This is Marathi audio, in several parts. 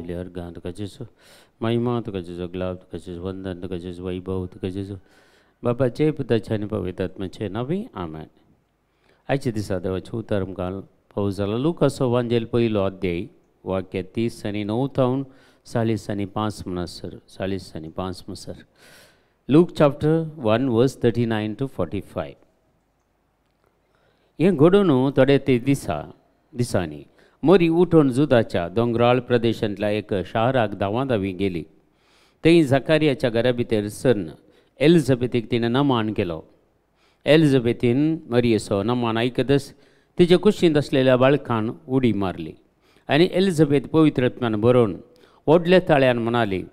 आपली अर्घां तुका जेजू महिमा तुका जेजू ग्लाव तुका जेजू वंदन तुका जेजू वैभव तुका जेजू बापाचे पुताचे आनी पवित्र आत्म्याचे नांवी आमेन. आयच्या दिसा देवाचे उतर आमकां पावस जाला. लुकाचो वांजेल पयलो अध्याय वाक्य 30 आनी 9 40 आनी 5 म्हणसर 40 आनी 5 म्हणसर. लूक चॅप्टर 1 वर्स 39 to 45. हें घडोवन थोडे ते दिसांनी मोरी उठून जुदाच्या दोंगराळ प्रदेशांतल्या एक शाराक धांवाधांवी गेली. थंय झकारियाच्या घरा भितर सरून एलिझाबेथीक तिणें नमान केलो. एलिझाबेथीन मरियेचो नमान आयकतच तिचे कुशींत आसलेल्या बाळकान उडी मारली आनी एलिझाबेथ पवित्र आत्म्यान भरोवन व्हडल्या ताळ्यान म्हणाली,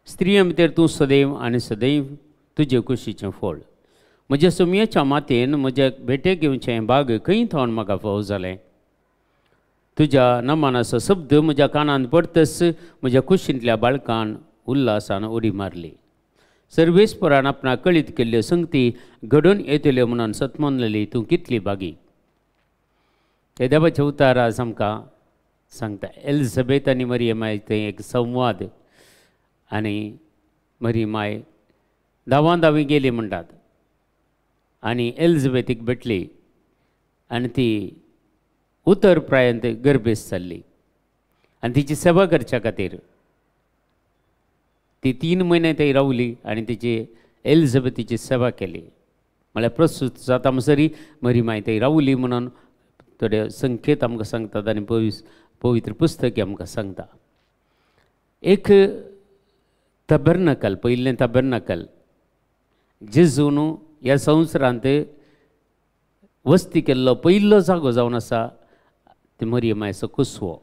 स्त्रियां भितर तूं सदैव आनी सदैव तुजे कुशीचें फळ. म्हज्या सुमयेच्या मातयेन म्हज्या भेटेक घेवचें भाग खंय थावन म्हाका फावो जालें. तुज्या नमानाचो शब्द म्हज्या कानांत पडतच म्हज्या कुशींतल्या बाळकान उल्हासान उडी मारली. सर्वेस्परान आपणाक कळीत केल्ल्यो संगती घडोवन येतल्यो म्हणून सतमनलेली तूं कितली बागी. हे देवाचे उतार आज आमकां सांगता. एलिझाबेथ आनी मरियमाय थंय एक संवाद आनी मरियमाय धांवाधांवी गेली म्हणटात आनी एलिझाबेथीक भेटली आनी ती उतर प्रायंत गर्भेस जाल्ली आनी तिची सेवा करच्या खातीर ती 3 म्हयने थंय रावली आनी तिची एलिझाबेथीची सेवा केली. म्हळ्यार प्रस्तुत जाता म्हणसरी मरियमाय थंय रावली म्हणून थोडे संकेत आमकां सांगतात आनी पवित्र पुस्तकी आमकां सांगता. एक तबर्नकल, पयलें तबर्नकल जेजून ह्या संवसारांत वस्ती केल्लो पयलो जागो जावन आसा ते मरियमायचो कुसवो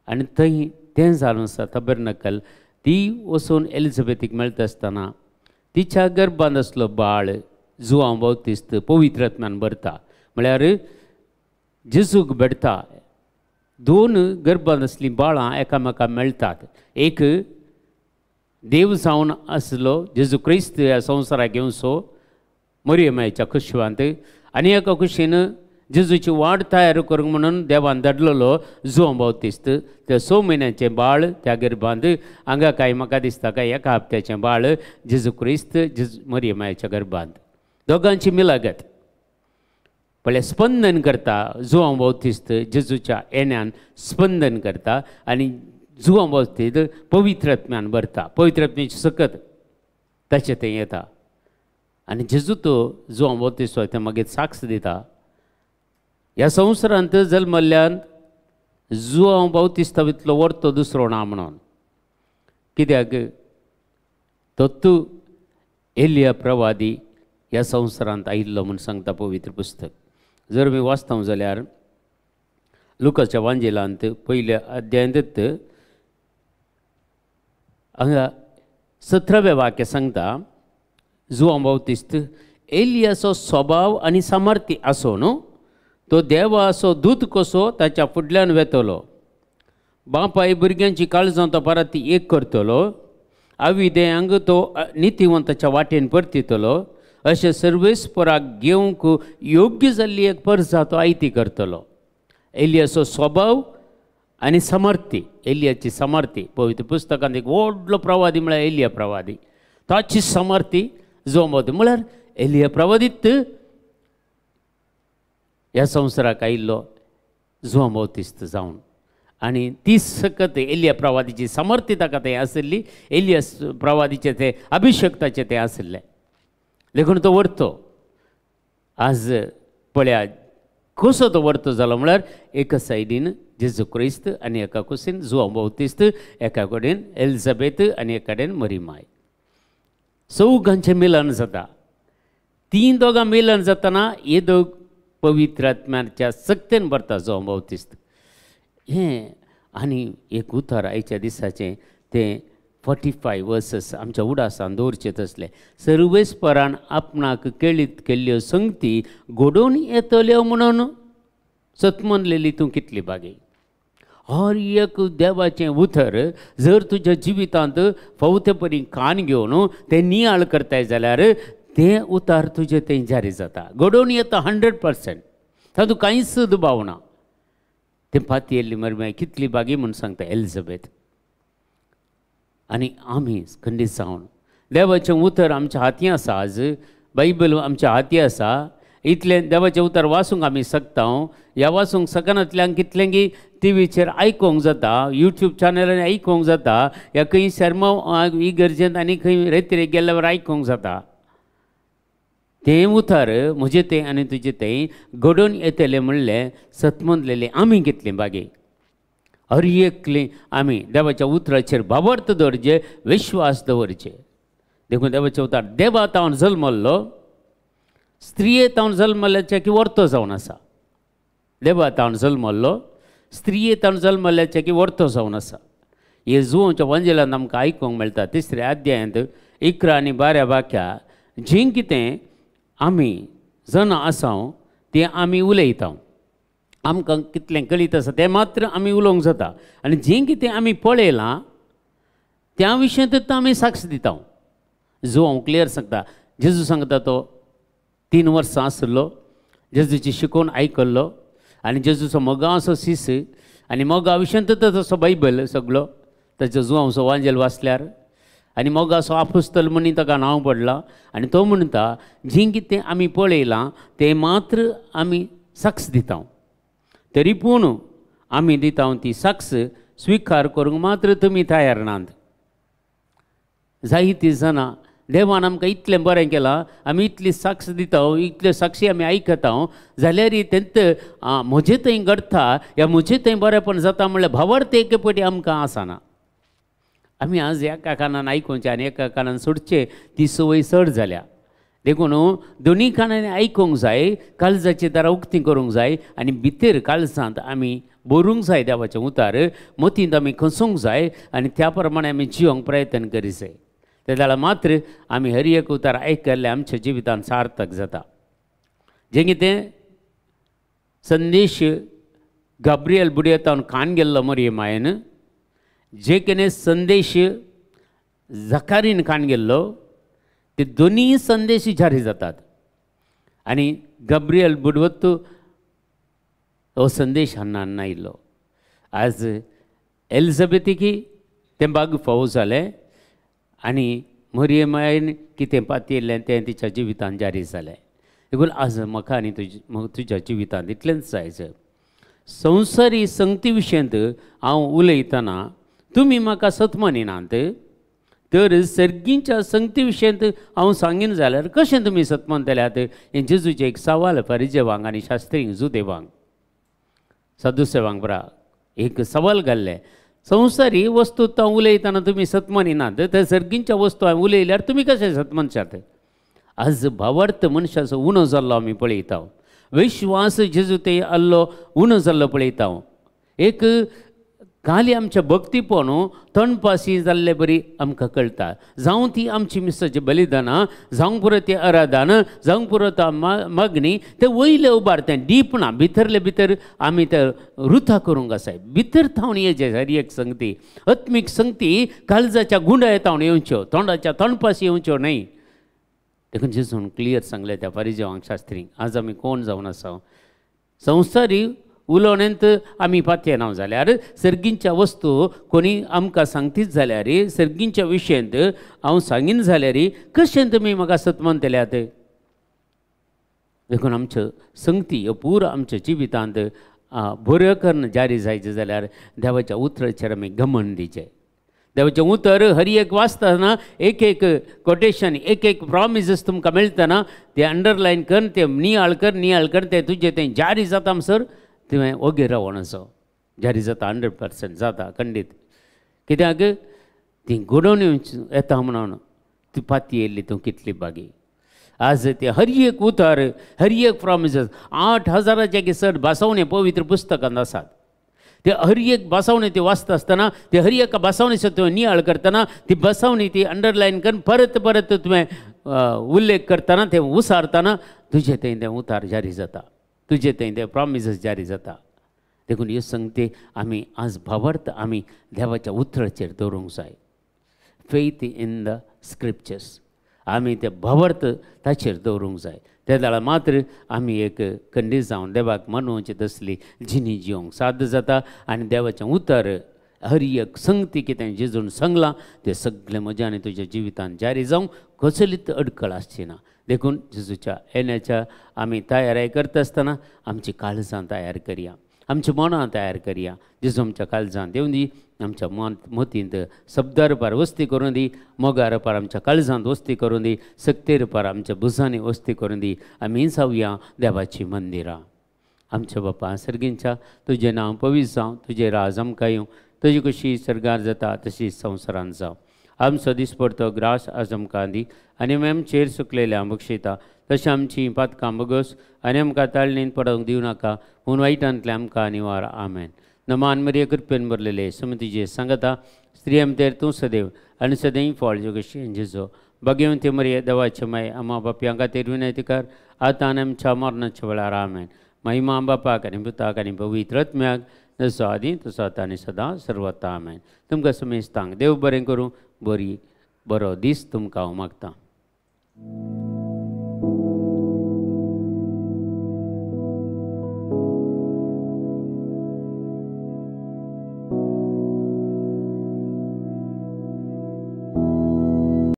आनी थंय तें जावन आसा तबर्नकल. ती वचून एलिझाबेथीक मेळटा आसतना तिच्या गर्भांत आसलो बाळ जुआंव बावतिस्त पवित्र आत्म्यान भरता. म्हळ्यार जेजूक भेटता. 2 गर्भांत आसलीं बाळां एकामेकाक मेळटात. एक देव जावन आसलो जेजू क्रिस्त ह्या संवसाराक येवचो मरियमायच्या कुशवांत आनी एका कुशीन जेजूची वाट तयार करूंक म्हणून देवान धाडलेलो जुआंव बावतिस्त. त्या 6 म्हयन्याचें बाळ त्या गर्भांत हांगा काय म्हाका दिसता काय 1 हप्त्याचें बाळ जेजू क्रिस्त मरियमायच्या गर्भांत. दोगांची मिलागत पळय स्पंदन करता. जुआंव बावतिस्त जेजूच्या येण्यान स्पंदन करता आनी जुआंव बावतिस्त पवित्र आत्म्यान भरता. पवित्र आत्म्याची सकत ताचें थंय येता आनी जेजू तो जुआंव बावतिस्त थंय मागीर साक्ष दिता. ह्या संवसारांत जल्मल्ल्यान जुआंव बावतिस्ता इतलो व्हडतो दुसरो ना म्हणून. कित्याक तो एलिया प्रवादी ह्या संवसारांत आयिल्लो म्हूण सांगता पवित्र पुस्तक. जर मी वाचता जाल्यार लुकाच्या वांजेलांत पयल्या अध्यायांत हांगा 17वें वाक्य सांगता, जुआंव बावतिस्त एलियाचो स्वभाव आनी सामर्थ्य आसो न्हू. तो देवाचो दूत कसो ताच्या फुडल्यान वेतलो. बापाय भुरग्यांची काळजां तो परत ती एक करतलो. आविदेयांक तो नितिवंताच्या वाटेन परतितलो. अशें सर्वेस्पराक घेवंक योग्य जाल्ली एक परजा तो आयती करतलो. एलियाचो स्वभाव आनी सामर्थ्य, एलियाची सामर्थ्य पवित्र पुस्तकांत एक व्हडलो प्रवादी म्हळ्यार एलिया प्रवादी. ताची सामर्थ्य जो म्हळ्यार एलिया प्रवादीत ह्या संवसाराक आयिल्लो जुआंव बावतिस्त जावन आनी ती सकत एलिया प्रवादीची सामर्थ्य ताका थंय आसली. एलिया प्रवादीचे ते अभिशक्ताचे ते आसले. देखून तो वर्तो आज पळया कसो तो वर्तो जालो म्हळ्यार एका सायडीन जेजू क्रिस्त आनी एका कुशीन जुआंव बावतिस्त, एका कडेन एलिझाबेथ आनी एका कडेन मरियमाय. चौगांचें मिलन जाता. 3 दोगां मिलन जातना हे दोग पवित्र आत्म्याच्या सक्तेन भरता जुआंव बावतिस्त. हें आनी एक उतर आयच्या दिसाचें तें 45 वर्सेस आमच्या उडासान दवरचे तसले. सर्वेस्परान आपणाक केळीत केल्ल्यो संगती घडोवन येतल्यो म्हणून सतमनलेली तूं कितली बागी. हर एक देवाचें उतर जर तुज्या जिवितांत फावते परी कान घेवन तें नियाळ करताय जाल्यार तें उतार तुजें तें जारी जाता. घडोवन येता 100%. तातूंत कांयच दुबाव ना. ते पाती येयल्ली मरमाय कितली बागी म्हूण सांगता एलिझाबेथ. आनी आमी खंडीत जावन देवाचें उतर आमच्या हाती आसा. आज बायबल आमच्या हाती आसा. इतलें देवाचें उतर वाचूंक आमी शकता. ह्या वाचूंक सकनांतल्यान कितलेंगी टीव्हीचेर आयकोंक जाता, यूट्यूब चॅनलांनी आयकोंक जाता, या खंय शर्मा इगर्जेंत आनी खंय रेत्रे गेल्यावर आयकोंक जाता. तें उतर म्हजें तें आनी तुजें तें घडोवन येतलें म्हणलें सतमंतलेलें आमी घेतलें बागे. हर एकलें आमी देवाच्या उतराचेर बाबर्थ दवरचें, विश्वास दवरचें. देखून देवाचें उतर देवा तावन जल्मल्लो, स्त्रिये तावन जल्मल्ल्याच्या की वर्तो जावन आसा. देवा तावन जल्मल्लो, स्त्रिये तावन जल्मल्ल्याच्या की वर्तो जावन आसा. हे जुवांच्या वंजलांत आमकां आयकोंक मेळटा. 3ऱ्या अध्यायांत 11 आनी 12 वाक्या जें कितें आमी जण आसां तें आमी उलयता. आमकां कितलें कळीत आसा तें मात्र आमी उलोवंक जाता. आनी जें कितें आमी पळयलां त्या विशयांत आमी साक्ष दिता. जो हांव क्लियर सांगता, जेजू सांगता तो 3 वर्सां आसलो, जेजूची शिकोवन आयकल्लो आनी जेजूचो मोगा असो सीस आनी मोगा विशयांत तसो बायबल सगळो ताचो जुवांचो वांजेल वाचल्यार आनी मोगा असो आपुस्तल म्हणून ताका नांव पडलां. आनी तो म्हणटा जें कितें आमी पळयलां तें मात्र आमी साक्ष दिता. तरी पूण आमी दिता ती साक्ष स्विकार करूंक मात्र तुमी तयार नात. जायतीं जाणां देवान आमकां इतलें बरें केलां, आमी इतली साक्ष दिता, इतल्यो साक्षी आमी आयकता, जाल्यार तेंत म्हजें थंय घडटा या म्हजें थंय बरेंपण जाता म्हणल्यार भावार्थ एक पटी आमकां आसना. आमी आज एका कानान आयकुचें आनी एका कानान सोडचें ती संवय चड जाल्या. देखून दोनी कानांनी आयकूंक जाय, काळजाची दारां उक्तीं करूंक जाय आनी भितर काळजांत आमी बरोवंक जाय देवाचें उतर, मतींत आमी खसूंक जाय आनी त्या प्रमाणे आमी जिवंक प्रयत्न करीत जाय. ते जाल्यार मात्र आमी हर एक उतर आयकल्लें आमच्या जिवितांत सार्थक जाता. जें कितें संदेश गाब्रियल बुडयतावन कान गेल्लो मरियमायेन, जे कितें संदेश जकारीन कान गेल्लो, ते दोनी संदेश जारी जातात. आनी गाब्रियल बुडवत हो संदेश हांगां आयिल्लो. आज एलिझाबेथीकी तें बाग फावो जालें आनी मरियमायेन कितें पातयल्लें तें तिच्या जिवितांत जारी जालें. देखून आज म्हाका आनी तुज्या जिवितांत इतलेंच जायचं. संवसारी संगती विशयांत हांव उलयतना तुमी म्हाका सत मानिनात, तर सर्गींच्या संगती विशयांत हांव सांगीन जाल्यार कशें तुमी सत मानतल्यात? हें जेजूचें एक सवाल फरिजेवांक आनी शास्त्रींक जुदेवांक सदुसेवांक बरा एक सवाल घाल्लें. संवसारी वस्तू हांव उलयतना तुमी सत मानिनात, तर सर्गींच्या वस्तू हांवें उलयल्यार तुमी कशें सत मानशात? आज भावार्थ मनशाचो उणो जाल्लो आमी पळयता. विश्वास जेजू ते आल्लो उणो जाल्लो पळयता. एक खाली आमच्या भक्तीपण तणपासी जाल्ले बरी आमकां कळटा. जावं ती आमची मिसाचीं बलिदानां, जावं पुरो ती आराधन, जावं पुरो ता मागणी, ते वयले उबारतें डीप ना, भितरले भितर आमी ते रुथा करूंक आसाय. भितर थावन येजे हर एक संगती, आत्मीक संगती काळजाच्या गुंडायतावन येवच्यो, तोंडाच्या तणपासी येवच्यो न्हय. देखून जेजून क्लियर सांगलें त्या फरिजेवांक शास्त्रींक. आज आमी कोण जावन आसा? संवसारी उलोवण्यांत आमी पातयेना जाल्यार सर्गींच्या वस्तू कोणी आमकां सांगतीच जाल्यार, सर्गींच्या विशयांत हांव सांगीन जाल्यार कशें तुमी म्हाका सत मानतल्यात? देखून आमच्यो संगती पुरो आमच्या जिवितांत बऱ्यो करून जारी जायचे जाल्यार देवाच्या उतराचेर आमी घमंड दिचें. देवाचें उतर हर एक वाचतना एक एक कोटेशन, एक एक प्रॉमिसीस तुमकां मेळटना ते अंडरलायन कर, ते नियाळ कर, ते तुजें तें जारी जाता म्हणसर तुवें ओगे रावण असो जारी जाता. 100% जाता खंडीत. कित्याक ती घडोवन येता म्हणून ती पाती येयल्ली तूं कितली बागी. आज ते हर एक उतर, हर एक प्रॉमिसीस 8000च्या चड भासावणे पवित्र पुस्तकांत आसात. ते हर एक भासावणी ती वाचता आसतना, ते हर एका भासावणीचो तुवें नियाळ करतना ती भासावणी ती अंडरलायन करून परत परत तुवें उल्लेख करतना, ते उसारतना तुजें तें उतार जारी जाता, तुजें तें प्रॉमिसीस जारी जाता. देखून ह्यो संगती आमी आज भावार्थ आमी देवाच्या उतराचेर दवरूंक जाय. Faith in the scriptures. आमी ते भवर्त ताचेर दवरूंक जाय. त्या वेळा मात्र आमी एक खंडीत जावन देवाक मनोवचें तसली जिणी जिवंक साध्य जाता आनी देवाचें उतर हर एक संगती कितें जेजून सांगलां तें सगळें म्हज्या आनी तुज्या जिवितांत जारी जावंक कसलीच अडखळ आसची ना. देखून जेजूच्या येण्याच्या आमी तयारी करता आसतना आमची काळजां तयार करया, आमच्या मनां तयार करया. जेजू आमच्या काळजांत येवन दी, आमच्या मतींत शब्दार पार वस्ती करून दी, मोगार पार आमच्या काळजांत वस्ती करून दी, सक्तेर पार आमच्या भुजांनी वस्ती करून दी. आमी जावया देवाची मंदिरां. आमच्या बापा सर्गींच्या तुजें नांव पवित्र जावं, तुजें राज आमकां येवं, तुजी कशी सरकार जाता तशी संवसारांत जावं. आमचो दिसपडतो ग्रास आज आमकां दी आनी आमी आमचेर सुकलेल्या बक्षिता तशें आमची पातकां बगस आनी आमकां ताळणेन पडोवंक दिवं नाका, पूण वायटांतले आमकां निवार. आमेन. नमान मरिये कृपेन भरलेले सुमतीजे सांगता स्त्री भितर तूं सदैव आनी सदैव फळ कशी जेजो भगवंती मरिये देवाचे माय आमा बापयां खातीर विनंती कर आतां आनी आमच्या मरणाच्या वेळार. आमेन. महिमा बापाक आनी पुताक आनी पवित्र आत्म्याक जसो आदी तसो आतां आनी सदां सर्वता. आमेन. तुमकां समेस्तांक देव बरें करूं. बरो दीस तुमकां हांव मागतां.